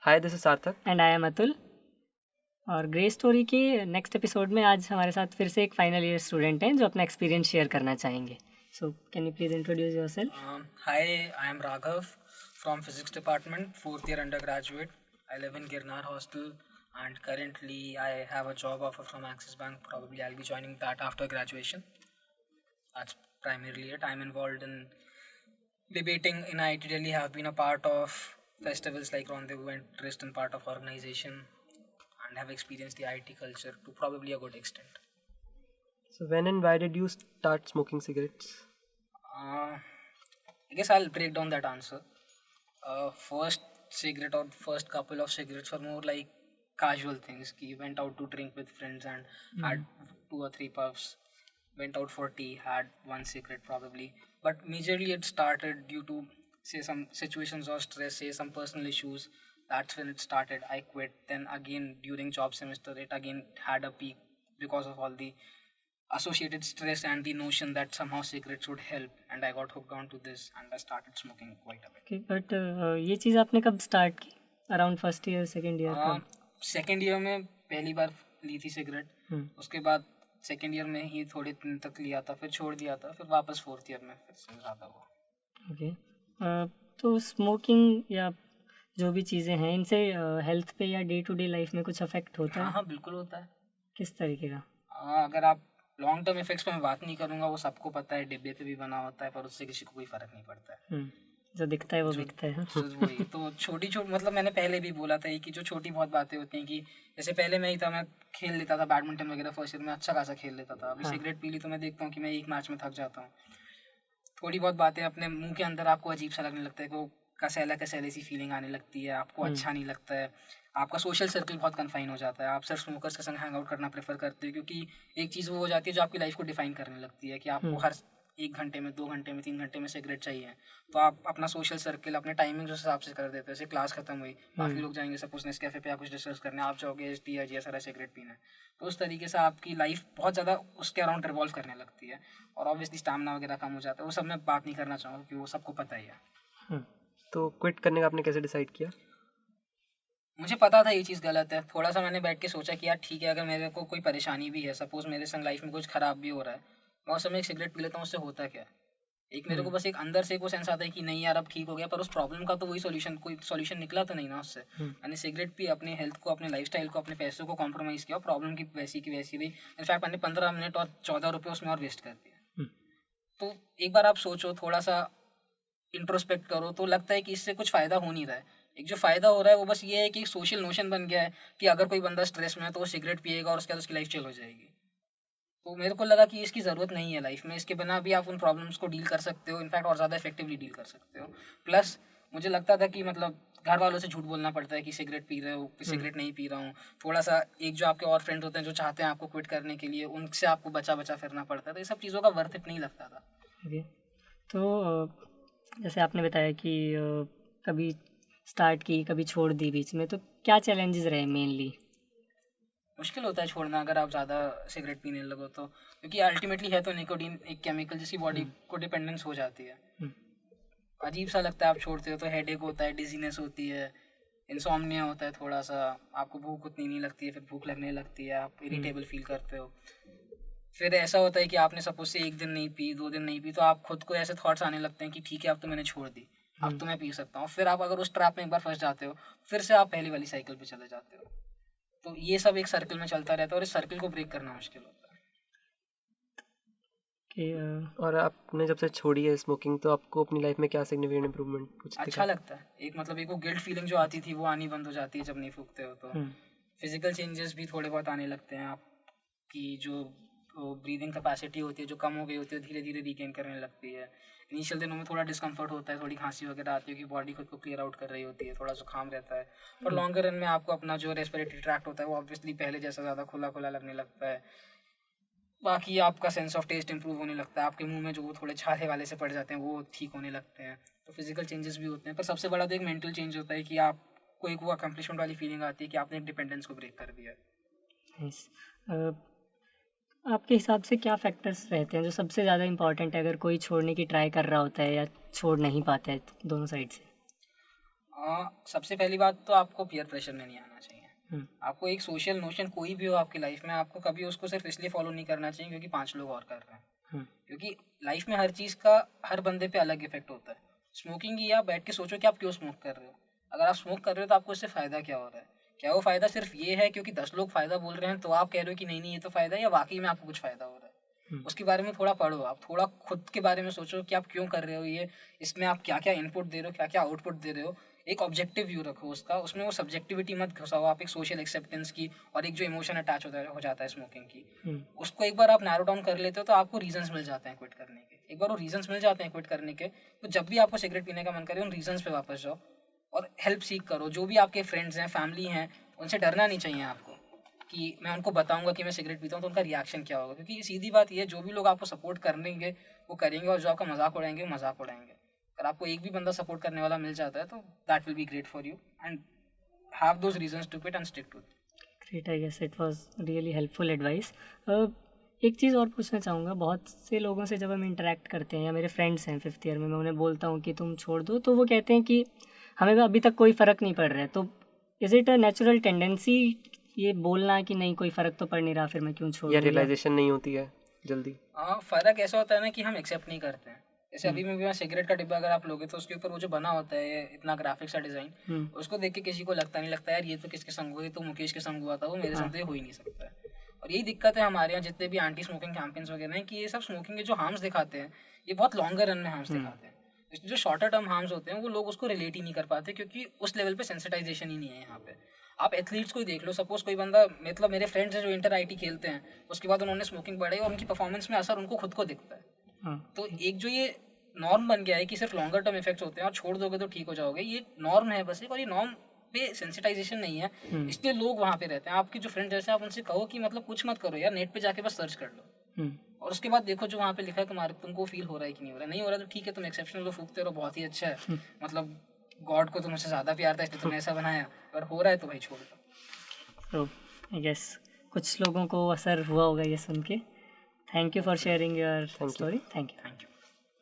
Hi, this is सार्थक। And I am Atul. और grey story के नेक्स्ट एपिसोड में आज हमारे साथ फिर से एक फाइनल ईयर स्टूडेंट हैं जो अपना एक्सपीरियंस शेयर करना चाहेंगे। So can you please introduce your self? Hi, I am Raghav from Physics Department, fourth year undergraduate. I live in Girnar Hostel and currently I have a job offer from Axis Bank. Probably I'll be joining that after graduation. That's primarily it. I'm involved in debating in IIT Delhi, have been a part of festivals like Rendezvous and Trist and part of organization and have experienced the IIT culture to probably a good extent. So when and why did you start smoking cigarettes? I guess I'll break down that answer. First cigarette or first couple of cigarettes were more like casual things. Ki went out to drink with friends and had 2 or 3 puffs. Went out for tea, had one cigarette probably. But majorly it started due to say some situations of stress, say some personal issues. That's when it started. I quit. Then again during job semester it again had a peak because of all the associated stress and the notion that somehow cigarettes would help, and I got hooked onto this and I started smoking quite a bit. Okay, but ये चीज़ आपने कब start की? Around first year, second year कब? Second year में पहली बार ली थी cigarette, उसके बाद सेकेंड ईयर में ही थोड़े दिन तक लिया था, फिर छोड़ दिया था, फिर वापस फोर्थ ईयर में फिर से ज़्यादा हुआ। ओके, तो स्मोकिंग या जो भी चीज़ें हैं इनसे हेल्थ पे या डे टू डे लाइफ में कुछ अफेक्ट होता है? हाँ बिल्कुल होता है। किस तरीके का? अगर आप लॉन्ग टर्म इफेक्ट्स पे मैं बात नहीं करूँगा, वो सबको पता है, डिब्बे पे भी बना होता है, पर उससे किसी को कोई फ़र्क नहीं पड़ता है। जो दिखता है वो बिकता है। वही तो छोटी मतलब मैंने पहले भी बोला था कि जो छोटी बहुत बातें होती हैं, कि जैसे पहले मैं ही था, मैं खेल लेता था बैडमिंटन वगैरह, फर्स्ट ईयर में अच्छा खासा खेल लेता था। अभी सिगरेट पी ली तो मैं देखता हूँ कि मैं एक मैच में थक जाता हूँ। थोड़ी बहुत बातें अपने मुंह के अंदर आपको अजीब सा लगने लगता है, कि वो कसैला सी फीलिंग आने लगती है, आपको अच्छा नहीं लगता है, आपका सोशल सर्कल बहुत कन्फाइन हो जाता है, आप सिर्फ स्मोकर्स के संग हैंग आउट करना प्रेफर करते हो, क्योंकि एक चीज़ वो हो जाती है जो आपकी लाइफ को डिफाइन करने लगती है, कि आपको हर 1 घंटे में, 2 घंटे में, 3 घंटे में सिगरेट चाहिए। तो आप अपना सोशल सर्कल अपने टाइमिंग उस हिसाब से कर देते हो। जैसे क्लास खत्म हुई, काफ़ी लोग जाएंगे सपोज नेस्कैफे पे या कुछ डिस्कस करने, आप जाओगे एच टी या जी सारा सिगरेट पीना है। तो उस तरीके से आपकी लाइफ बहुत ज़्यादा उसके अराउंड रिवॉल्व करने लगती है, और ऑब्वियसली स्टैमिना वगैरह कम हो जाता है। वो सब मैं बात नहीं करना चाहूँगा क्योंकि वो सबको पता ही है। तो क्विट करने का आपने कैसे डिसाइड किया? मुझे पता था ये चीज़ गलत है। थोड़ा सा मैंने बैठ के सोचा कि यार ठीक है, अगर मेरे को कोई परेशानी भी है, सपोज़ मेरे संग लाइफ में कुछ ख़राब भी हो रहा है, मैं उस समय एक सिगरेट पी लेता हूँ, उससे होता क्या है? एक मेरे को बस एक अंदर से एक वो सेंस आता है कि नहीं यार अब ठीक हो गया, पर उस प्रॉब्लम का तो कोई सॉल्यूशन निकला तो नहीं ना उससे। मैंने सिगरेट पी, अपने हेल्थ को, अपने लाइफस्टाइल को, अपने पैसों को कॉम्प्रोमाइज़ किया, प्रॉब्लम की वैसी रही। इनफैक्ट मैंने 15 मिनट और 14 रुपये उसमें और वेस्ट कर दिया। तो एक बार आप सोचो, थोड़ा सा इंट्रोस्पेक्ट करो, तो लगता है कि इससे कुछ फ़ायदा हो नहीं रहा है। एक जो फ़ायदा हो रहा है वो बस ये है कि एक सोशल नोशन बन गया है कि अगर कोई बंदा स्ट्रेस में है तो वो सिगरेट पिएगा और उसके बाद उसकी लाइफ चिल हो जाएगी। तो मेरे को लगा कि इसकी ज़रूरत नहीं है लाइफ में, इसके बिना भी आप उन प्रॉब्लम्स को डील कर सकते हो, इनफैक्ट और ज़्यादा इफेक्टिवली डील कर सकते हो। प्लस मुझे लगता था कि मतलब घर वालों से झूठ बोलना पड़ता है कि सिगरेट पी रहे हो, सिगरेट नहीं पी रहा हूँ। थोड़ा सा एक जो आपके और फ्रेंड होते हैं जो चाहते हैं आपको क्विट करने के लिए, उनसे आपको बचा बचा फिरना पड़ता है, तो ये सब चीज़ों का वर्थ इट नहीं लगता था। ओके, तो जैसे आपने बताया कि कभी स्टार्ट की, कभी छोड़ दी बीच में, तो क्या चैलेंजेस रहे मेनली? मुश्किल होता है छोड़ना अगर आप ज़्यादा सिगरेट पीने लगो तो, क्योंकि अल्टीमेटली है तो निकोटीन एक केमिकल जिसकी बॉडी को डिपेंडेंस हो जाती है। अजीब सा लगता है आप छोड़ते हो तो, हेडेक होता है, डिजीनेस होती है, इंसोम्निया होता है, थोड़ा सा आपको भूख उतनी नहीं लगती है, फिर भूख लगने लगती है, आप इरिटेबल फील करते हो। फिर ऐसा होता है कि आपने सपोज से 1 दिन नहीं पी, 2 दिन नहीं पी, तो आप खुद को ऐसे थॉट्स आने लगते हैं कि ठीक है अब तो मैंने छोड़ दी, अब तो मैं पी सकता हूँ। फिर आप अगर उस ट्रैप में एक बार फंस जाते हो, फिर से आप पहली वाली साइकिल पे चले जाते हो। तो ये सब एक सर्कल में चलता रहता है और इस सर्कल को ब्रेक करना मुश्किल होता है। कि और आपने जब से छोड़ी है स्मोकिंग, तो आपको अपनी लाइफ में क्या सिग्निफिकेंट इम्प्रूवमेंट कुछ अच्छा लगता है, एक मतलब एक वो गिल्ट फीलिंग जो आती थी वो आनी बंद हो जाती है जब नहीं फूकते हो। तो फिजिकल चेंजेस भी थोड़े बहुत आने लगते हैं, आपकी जो ब्रीदिंग कैपेसिटी होती है जो कम हो गई होती है धीरे धीरे रिगेन करने लगती है। इनिशियल दिनों में थोड़ा डिस्कम्फर्ट होता है, थोड़ी खांसी वगैरह आती है कि बॉडी खुद को क्लियर आउट कर रही होती है, थोड़ा जुकाम रहता है, पर लॉन्गर रन में आपको अपना जो रेस्पिरेटरी ट्रैक्ट होता है वो ऑब्वियसली पहले जैसा ज़्यादा खुला खुला लगने लगता है। बाकी आपका सेंस ऑफ टेस्ट इंप्रूव होने लगता है, आपके मुंह में जो वो थोड़े छाले वाले से पड़ जाते हैं वो ठीक होने लगते हैं। तो फिजिकल चेंजेस भी होते हैं, पर सबसे बड़ा तो एक मेंटल चेंज होता है कि आपको एक वो अकम्पलिशमेंट वाली फीलिंग आती है कि आपने एक डिपेंडेंस को ब्रेक कर दिया। नाइस। आपके हिसाब से क्या फैक्टर्स रहते हैं जो सबसे ज़्यादा इम्पॉर्टेंट है अगर कोई छोड़ने की ट्राई कर रहा होता है या छोड़ नहीं पाता है दोनों साइड से? सबसे पहली बात तो आपको पीयर प्रेशर में नहीं आना चाहिए। आपको एक सोशल नोशन कोई भी हो आपकी लाइफ में, आपको कभी उसको सिर्फ इसलिए फॉलो नहीं करना चाहिए क्योंकि 5 लोग और कर रहे हैं। क्योंकि लाइफ में हर चीज़ का हर बंदे पे अलग इफेक्ट होता है। स्मोकिंग ही आप बैठ के सोचो कि आप क्यों स्मोक कर रहे हो। अगर आप स्मोक कर रहे हो तो आपको इससे फ़ायदा क्या हो रहा है? क्या वो फ़ायदा सिर्फ ये है क्योंकि 10 लोग फ़ायदा बोल रहे हैं तो आप कह रहे हो कि नहीं नहीं ये तो फ़ायदा है, या वाकई में आपको कुछ फ़ायदा हो रहा है? उसके बारे में थोड़ा पढ़ो, आप थोड़ा खुद के बारे में सोचो कि आप क्यों कर रहे हो ये, इसमें आप क्या क्या इनपुट दे रहे हो, क्या क्या आउटपुट दे रहे हो। एक ऑब्जेक्टिव व्यू रखो उसका, उसमें वो सब्जेक्टिविटी मत घुसाओ। आप एक सोशल एक्सेप्टेंस की और एक जो इमोशन अटैच हो जाता है स्मोकिंग की, उसको एक बार आप नैरो डाउन कर लेते हो तो आपको रीजंस मिल जाते हैं क्विट करने के। एक बार वो रीजंस मिल जाते हैं क्विट करने के, तो जब भी आपको सिगरेट पीने का मन करे उन रीजंस पे वापस जाओ और हेल्प सीख करो। जो भी आपके फ्रेंड्स हैं, फैमिली हैं, उनसे डरना नहीं चाहिए आपको कि मैं उनको बताऊंगा कि मैं सिगरेट पीता हूँ तो उनका रिएक्शन क्या होगा। क्योंकि सीधी बात ये है, जो भी लोग आपको सपोर्ट करेंगे वो करेंगे, और जो आपका मजाक उड़ाएंगे वो मजाक उड़ाएंगे। अगर आपको एक भी बंदा सपोर्ट करने वाला मिल जाता है तो that will be great for you, and have those reasons to quit and stick to it. Great, I guess it was really helpful advice. एक चीज़ और पूछना चाहूँगा, बहुत से लोगों से जब हम इंटरेक्ट करते हैं या मेरे फ्रेंड्स हैं 5th ईयर में, मैं उन्हें बोलता हूँ कि तुम छोड़ दो, तो वो कहते हैं कि हमें अभी तक कोई फ़र्क नहीं पड़ रहा है। तो is it a natural tendency ये बोलना कि नहीं कोई फ़र्क तो पड़ नहीं रहा, फिर मैं क्यों छोड़ या दूँ? रियलाइजेशन नहीं होती है जल्दी? हाँ, फ़र्क ऐसा होता है ना कि हम एक्सेप्ट नहीं करते हैं। जैसे अभी में भी मैं सिगरेट का डिब्बा अगर आप लोगे तो उसके ऊपर वो जो बना होता है ये इतना ग्राफिक सा डिज़ाइन, उसको देख के किसी को लगता नहीं, लगता यार ये तो किसके संग हुआ, ये तो मुकेश के संग हुआ था, वो मेरे संग तो ये हो ही नहीं सकता है। और यही दिक्कत है हमारे यहाँ जितने भी एंटी स्मोकिंग कैंपेन्स वगैरह हैं, कि ये सब स्मोकिंग के जो हार्म्स दिखाते हैं ये बहुत लॉन्गर रन में हार्म्स दिखाते हैं। जो शॉर्टर टर्म हार्म्स होते हैं वो लोग उसको रिलेट ही नहीं कर पाते क्योंकि उस लेवल पे सेंसिटाइजेशन ही नहीं है यहाँ पे। आप एथलीट्स को ही देख लो, सपोज कोई बंदा, मतलब मेरे फ्रेंड्स हैं जो इंटर आईटी खेलते हैं, उसके बाद उन्होंने स्मोकिंग बढ़ाई और उनकी परफॉर्मेंस में असर उनको खुद को दिखता है। तो एक जो ये नॉर्म बन गया है कि सिर्फ लॉन्गर टर्म इफेक्ट्स होते हैं और छोड़ दोगे तो ठीक हो जाओगे, ये नॉर्म है बस एक, और ये नॉर्म पे सेंसिटाइजेशन नहीं है, इसलिए लोग वहाँ पे रहते हैं। आपके जो फ्रेंड जैसे, आप उनसे कहो कि मतलब कुछ मत करो यार, नेट पे जाके बस सर्च कर लो और उसके बाद देखो जो वहाँ पे लिखा है तुम्हारे, तुमको फील हो रहा है कि नहीं हो रहा है। नहीं हो रहा तो ठीक है, तुम एक्सेप्शनल फूकते रहो, बहुत ही अच्छा है, मतलब गॉड को तुमसे ज़्यादा प्यार था इसलिए तुमने ऐसा बनाया। अगर हो रहा है तो भाई छोड़ दो। तो आई गेस कुछ लोगों को असर हुआ होगा ये सुन के। Thank you for sharing your story. Thank you.